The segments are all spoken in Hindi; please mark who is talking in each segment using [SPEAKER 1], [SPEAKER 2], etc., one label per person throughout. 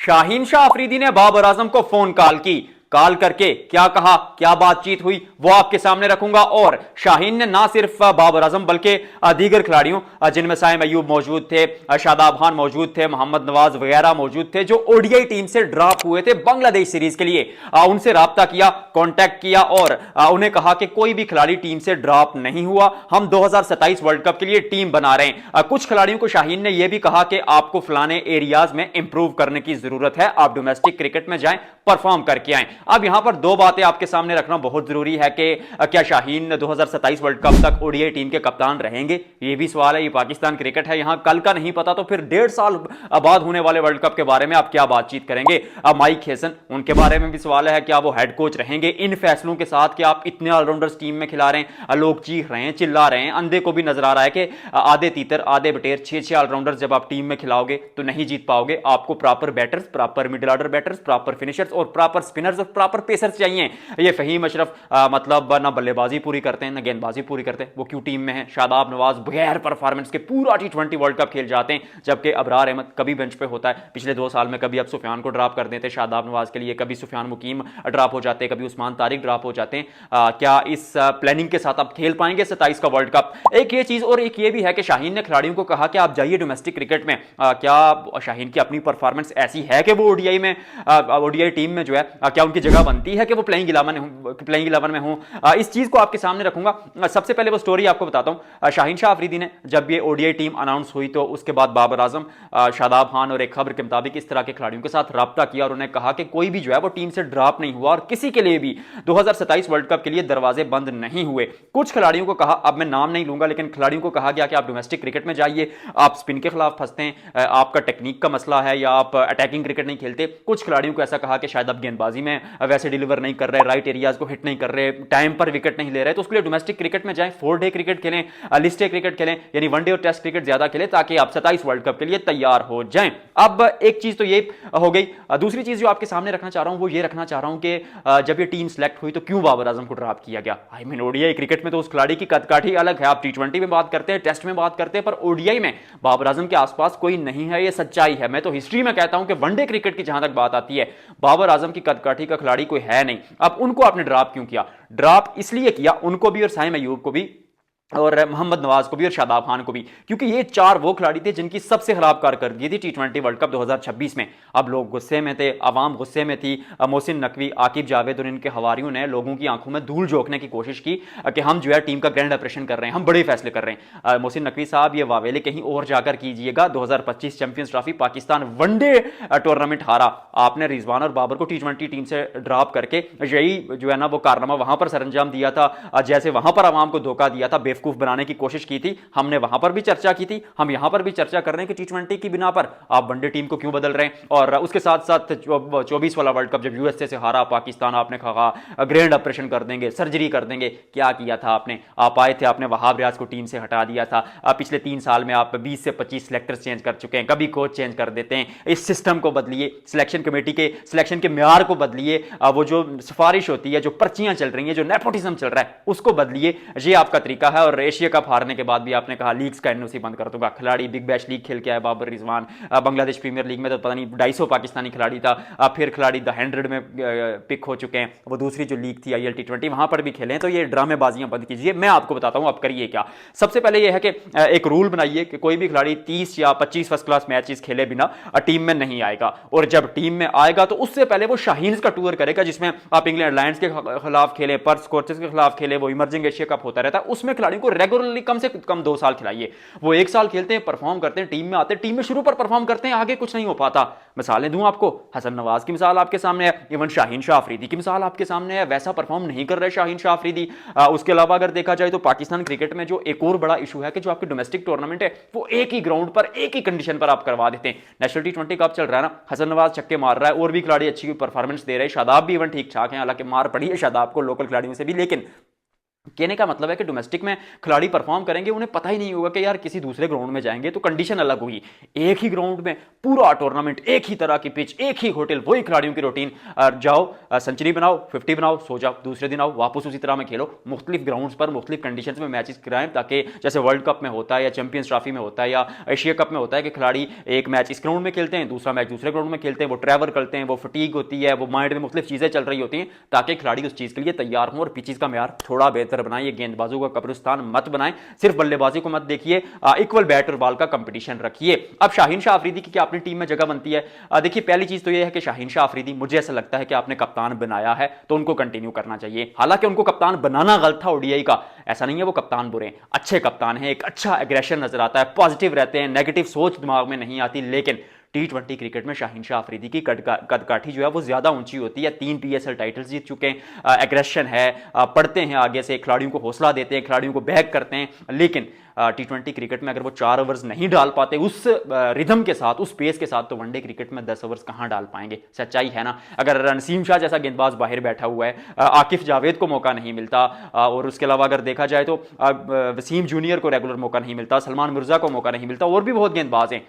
[SPEAKER 1] शाहीन शाह अफरीदी ने बाबर आजम को फोन कॉल करके क्या कहा, क्या बातचीत हुई, वो आपके सामने रखूंगा। और शाहीन ने ना सिर्फ बाबर आजम बल्कि दीगर खिलाड़ियों जिनमें साइम अयूब मौजूद थे, शादाब खान मौजूद थे, मोहम्मद नवाज वगैरह मौजूद थे, जो ओडीआई टीम से ड्रॉप हुए थे बांग्लादेश सीरीज के लिए, उनसे राब्ता किया, कांटेक्ट किया और उन्हें कहा कि कोई भी खिलाड़ी टीम से ड्रॉप नहीं हुआ, हम 2027 वर्ल्ड कप के लिए टीम बना रहे हैं। कुछ खिलाड़ियों को शाहीन ने यह भी कहा कि आपको फलाने एरियाज में इंप्रूव करने की जरूरत है, आप डोमेस्टिक क्रिकेट में जाएं, परफॉर्म करके आए। अब यहां पर दो बातें आपके सामने रखना बहुत जरूरी है कि क्या शाहीन 2027 वर्ल्ड कप तक ओडीआई टीम के कप्तान रहेंगे, यह भी सवाल है। ये पाकिस्तान क्रिकेट है, यहां कल का नहीं पता, तो फिर 1.5 साल बाद होने वाले वर्ल्ड कप के बारे में आप क्या बातचीत करेंगे। अब माइक हेसन, उनके बारे में भी सवाल है, क्या वो हेड कोच रहेंगे इन फैसलों के साथ कि आप इतने ऑलराउंडर्स टीम में खिला रहे हैं, लोग चीख रहे हैं, चिल्ला रहे हैं, अंधे को भी नजर आ रहा है कि आधे तीतर आधे बटेर 6-6 ऑलराउंडर्स जब आप टीम में खिलाओगे तो नहीं जीत पाओगे। आपको proper batters, proper middle order batters, proper finishers और प्रॉपर स्पिनर्स और प्रॉपर पेसर्स चाहिए। ये फहीम अशरफ मतलब ना बल्लेबाजी पूरी करते हैं ना गेंदबाजी पूरी करते हैं, वो क्यों टीम में है। शादाब नवाज बगैर परफॉर्मेंस के पूरा टी20 वर्ल्ड कप खेल जाते हैं, जबकि अबरार अहमद कभी बेंच पे होता है। पिछले 2 साल में कभी अब सुफियान को ड्रॉप कर देते शादाब नवाज के लिए, कभी सुफियान मुकीम ड्रॉप हो जाते हैं, कभी उस्मान तारिक ड्रॉप हो जाते हैं। क्या इस प्लानिंग के साथ आप खेल पाएंगे 27 का वर्ल्ड कप? एक ये चीज, और एक ये भी है कि शाहीन ने खिलाड़ियों को कहा कि आप जाइए डोमेस्टिक क्रिकेट में। क्या शाहीन की अपनी परफॉर्मेंस ऐसी है कि वो ओडीआई में, ओडीआई टीम में जो है, क्या उनकी जगह बनती है कि वो प्लेइंग 11 में हो? इस चीज को आपके सामने रखूंगा। सबसे पहले वो स्टोरी आपको बताता हूं। शाहीन शाह अफरीदी ने जब ये ओडीआई टीम अनाउंस हुई तो उसके बाद बाबर आजम, शादाब खान और एक खबर के मुताबिक इस तरह के खिलाड़ियों के साथ राब्ता किया और उन्हें कहा कि कोई भी जो है वो टीम से ड्रॉप नहीं हुआ और किसी के लिए भी 2027 वर्ल्ड कप के लिए दरवाजे बंद नहीं हुए। कुछ खिलाड़ियों को कहा, अब मैं नाम नहीं लूंगा, लेकिन खिलाड़ियों को कहा गया कि आप डोमेस्टिक क्रिकेट में जाइए, आप स्पिन के खिलाफ फंसते हैं, आपका टेक्निक का मसला है या आप अटैकिंग क्रिकेट नहीं खेलते। कुछ खिलाड़ियों को ऐसा कहा कि शायद आप गेंदबाजी में वैसे डिलीवर नहीं कर रहे, राइट एरियाज को हिट नहीं कर रहे, टाइम पर विकेट नहीं ले रहे, तो उसके लिए डोमेस्टिक क्रिकेट में जाएं, 4 डे क्रिकेट खेलें, लिस्ट डे क्रिकेट खेलें, यानी 1 डे और टेस्ट क्रिकेट ज्यादा खेलें ताकि आप 27 वर्ल्ड कप के लिए तैयार हो जाएं। अब एक चीज तो ये हो गई। दूसरी चीज जो आपके सामने रखना चाह रहा हूं वो ये रखना चाह रहा हूं कि जब ये टीम सेलेक्ट हुई तो क्यों बाबर आजम को ड्रॉप किया गया। आई मीन ओडीआई क्रिकेट में तो उस खिलाड़ी की कदकाठी अलग है, आप टी20 में बात करते हैं, टेस्ट में बात करते हैं, पर ओडीआई में बाबर आजम के आसपास कोई नहीं है, ये सच्चाई है। मैं तो हिस्ट्री में कहता हूं कि वनडे क्रिकेट की जहां तक बात आती है, बाबर आजम की कदकाठी का खिलाड़ी कोई है नहीं। अब उनको आपने ड्रॉप क्यों किया? ड्रॉप इसलिए किया, उनको भी और साइम अयूब को भी और मोहम्मद नवाज को भी और शादाब खान को भी, क्योंकि ये 4 वो खिलाड़ी थे जिनकी सबसे खराब कारकर्दगी थी टी20 वर्ल्ड कप 2026 में। अब लोग गुस्से में थे, अवाम गुस्से में थी। मोहसिन नकवी, आकिब जावेद और इनके हवारियों ने लोगों की आंखों में धूल झोंकने की कोशिश की कि हम जो है टीम का ग्रैंड ऑपरेशन कर रहे हैं, हम बड़े फैसले कर रहे हैं। मोहसिन नकवी साहब, ये वावेले कहीं और जाकर कीजिएगा। 2025 champions trophy Pakistan one day tournament हारा, आपने रिजवान और बाबर को टी20 टीम से ड्रॉप करके यही जो है ना वो कारनामा वहां पर सरंजाम दिया था, जैसे वहां पर अवाम को धोखा दिया था, बेवकूफ बनाने की कोशिश की थी। हमने वहां पर भी चर्चा की थी, हम यहां पर भी चर्चा कर रहे हैं कि टी20 की बिना पर आप वनडे टीम को क्यों बदल रहे हैं। और उसके साथ साथ 24 वाला वर्ल्ड कप जब यूएसए से हारा पाकिस्तान, आपने कहा ग्रैंड ऑपरेशन कर देंगे, सर्जरी कर देंगे। क्या किया था आपने? आप आए थे, आपने वहाब रियाज को टीम से हटा दिया था। पिछले 3 साल में आप 20 से 25 सिलेक्टर्स चेंज कर चुके हैं, कभी कोच चेंज कर देते हैं। इस सिस्टम को बदलिए, सिलेक्शन कमेटी के सिलेक्शन के म्यार को बदलिए, वो जो सिफारिश होती है, जो पर्चियां चल रही हैं, जो नेपोटिज्म चल रहा है, उसको बदलिए। ये आपका तरीका है। और एशिया कप हारने के बाद भी आपने कहा लीग्स का एनओसी बंद कर दूंगा। खिलाड़ी बिग बैश लीग खेल के आए बाबर रिजवान, बांग्लादेश प्रीमियर लीग में तो पता नहीं 250 पाकिस्तानी खिलाड़ी था, फिर खिलाड़ी द 100 में पिक हो चुके हैं। वो दूसरी जो लीग थी आईएल टी20, वहां पर भी खेले हैं। तो ये ड्रामेबाजियां बंद कीजिए। मैं आपको बताता हूं आप करिए क्या। सबसे पहले ये है कि एक रूल बनाइए कि कोई भी खिलाड़ी 30 या 25 फर्स्ट क्लास मैचेस खेले बिना टीम में नहीं आएगा, और जब टीम में आएगा तो उससे पहले वो शाहीन्स का टूर करेगा, जिसमें आप इंग्लैंड लायंस के खिलाफ खेले, पर्थ स्कॉचेस के खिलाफ खेले, वो इमर्जिंग एशिया कप होता रहता है, उसमें खिलाड़ियों को रेगुलरली कम से कम 2 साल खिलाइए। वो 1 साल खेलते हैं, परफॉर्म करते हैं, टीम में आते हैं, टीम में शुरू पर परफॉर्म करते हैं, आगे कुछ नहीं हो पाता। मिसालें दूं आपको, हसन नवाज की मिसाल आपके सामने है, इवन शाहीन शाह अफरीदी की मिसाल आपके सामने है। वैसा परफॉर्म नहीं कर रहे शाहीन शाह अफरीदी। उसके अलावा अगर देखा जाए तो पाकिस्तान क्रिकेट में जो एक और बड़ा इशू है कि जो आपकी डोमेस्टिक टूर्नामेंट है वो एक ही ग्राउंड पर एक ही कंडीशन पर आप करवा देते हैं। नेशनल टी20 कप चल रहा है ना, हसन नवाज छक्के मार रहा है और भी खिलाड़ी अच्छी परफॉर्मेंस दे रहे हैं, शादाब भी इवन ठीक ठाक है, हालांकि मार पड़ी है शादाब को लोकल खिलाड़ियों से भी, लेकिन कहने का मतलब है कि डोमेस्टिक में खिलाड़ी परफॉर्म करेंगे, उन्हें पता ही नहीं होगा कि यार किसी दूसरे ग्राउंड में जाएंगे तो कंडीशन अलग होगी। एक ही ग्राउंड में पूरा टूर्नामेंट, एक ही तरह की पिच, एक ही होटल, वही खिलाड़ियों की रूटीन। जाओ सेंचुरी बनाओ, 50 बनाओ, सो जाओ, दूसरे दिन आओ वापस उसी तरह में खेलो। मुख्तलिफ ग्राउंड्स पर मुख्तलिफ कंडीशंस में मैचेस कराएं, ताकि जैसे वर्ल्ड कप में होता है या चैंपियंस ट्रॉफी में होता है या एशिया कप में होता है कि खिलाड़ी एक मैच इस ग्राउंड में खेलते हैं, दूसरा मैच दूसरे ग्राउंड में खेलते हैं, वो ट्रैवल करते हैं, वो फटीग होती है, वो माइंड में मुख्तलिफ चीजें चल रही होती हैं, ताकि खिलाड़ी उस चीज के लिए तैयार हों और पिचेस का म्यार थोड़ा बेहतर बनाएं। ये गेंदबाजों का कब्रिस्तान मत बनाएं, सिर्फ बल्लेबाजी को मत देखिए, इक्वल बैट और बॉल का कंपटीशन रखिए। अब शाहीन शाह अफरीदी की क्या अपनी टीम में जगह बनती है? देखिए पहली चीज तो यह है कि शाहीन शाह अफरीदी, मुझे ऐसा लगता है कि आपने कप्तान बनाया है तो उनको कंटिन्यू करना चाहिए। हालांकि उनको कप्तान बनाना गलत था ओडीआई का, ऐसा नहीं है वो कप्तान बुरे, अच्छे कप्तान हैं, एक अच्छा एग्रेशन नजर आता है, पॉजिटिव रहते हैं, नेगेटिव सोच दिमाग में नहीं आती। लेकिन टी20 क्रिकेट में शाहीन शाह अफरीदी की कदकाठी जो है वो ज्यादा ऊंची होती है। 3 पीएसएल टाइटल्स जीत चुके हैं, एग्रेशन है, पढ़ते हैं आगे से, खिलाड़ियों को हौसला देते हैं, खिलाड़ियों को बैक करते हैं। लेकिन टी20 क्रिकेट में अगर वो 4 ओवर्स नहीं डाल पाते उस रिदम के साथ, उस पेस के साथ, तो वनडे क्रिकेट में 10 ओवर्स कहां डाल पाएंगे? सच्चाई है ना। अगर नसीम शाह जैसा गेंदबाज बाहर बैठा हुआ है, आकिफ जावेद को मौका नहीं मिलता, और उसके अलावा अगर देखा जाए तो वसीम जूनियर को रेगुलर मौका नहीं मिलता, सलमान मिर्जा को मौका नहीं मिलता, और भी बहुत गेंदबाज हैं,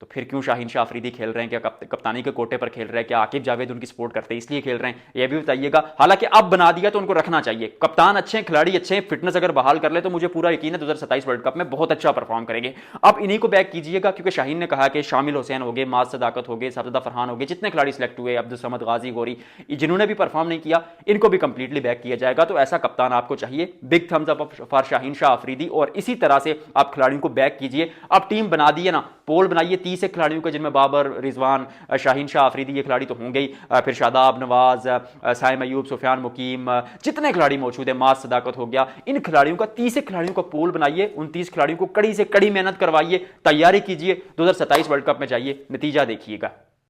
[SPEAKER 1] तो फिर क्यों शाहीन शाह अफरीदी खेल रहे हैं? क्या कप्तानी के कोटे पर खेल रहे हैं? क्या आकिब जावेद उनकी सपोर्ट करते हैं इसलिए खेल रहे हैं? ये भी बताइएगा। हालांकि अब बना दिया तो उनको रखना चाहिए। कप्तान अच्छे हैं, खिलाड़ी अच्छे हैं, फिटनेस अगर बहाल कर ले तो मुझे पूरा यकीन है 2027 वर्ल्ड कप में बहुत अच्छा परफॉर्म करेंगे। अब इन्हीं को बैक कीजिएगा, क्योंकि शाहीन ने कहा कि शामिल हुसैन हो गए, माज सदाकत हो गए, सरदा फरहान हो गए, जितने खिलाड़ी सिलेक्ट हुए, अब्दुल समद गाजी, गोरी, जिन्होंने भी परफॉर्म नहीं किया, इनको भी कंप्लीटली बैक किया जाएगा। तो ऐसा कप्तान आपको चाहिए। Big thumbs up for Shaheen Shah Afridi, और इसी तरह से आप खिलाड़ियों को बैक कीजिए। अब टीम बना दी है ना, पोल बनाइए 30 खिलाड़ियों के, जिनमें बाबर, रिजवान, शाहीन शाह अफरीदी, ये खिलाड़ी तो होंगे ही, फिर शादाब, नवाज, साइम अयूब, सुफियान मुकीम, जितने खिलाड़ी मौजूद है, माज सदाकत हो गया, इन खिलाड़ियों का 30 खिलाड़ियों का पोल बनाइए, उन 30 खिलाड़ियों को कड़ी से कड़ी मेहनत करवाइए, तैयारी कीजिए, 2027 वर्ल्ड कप में जाइए, नतीजा देखिएगा।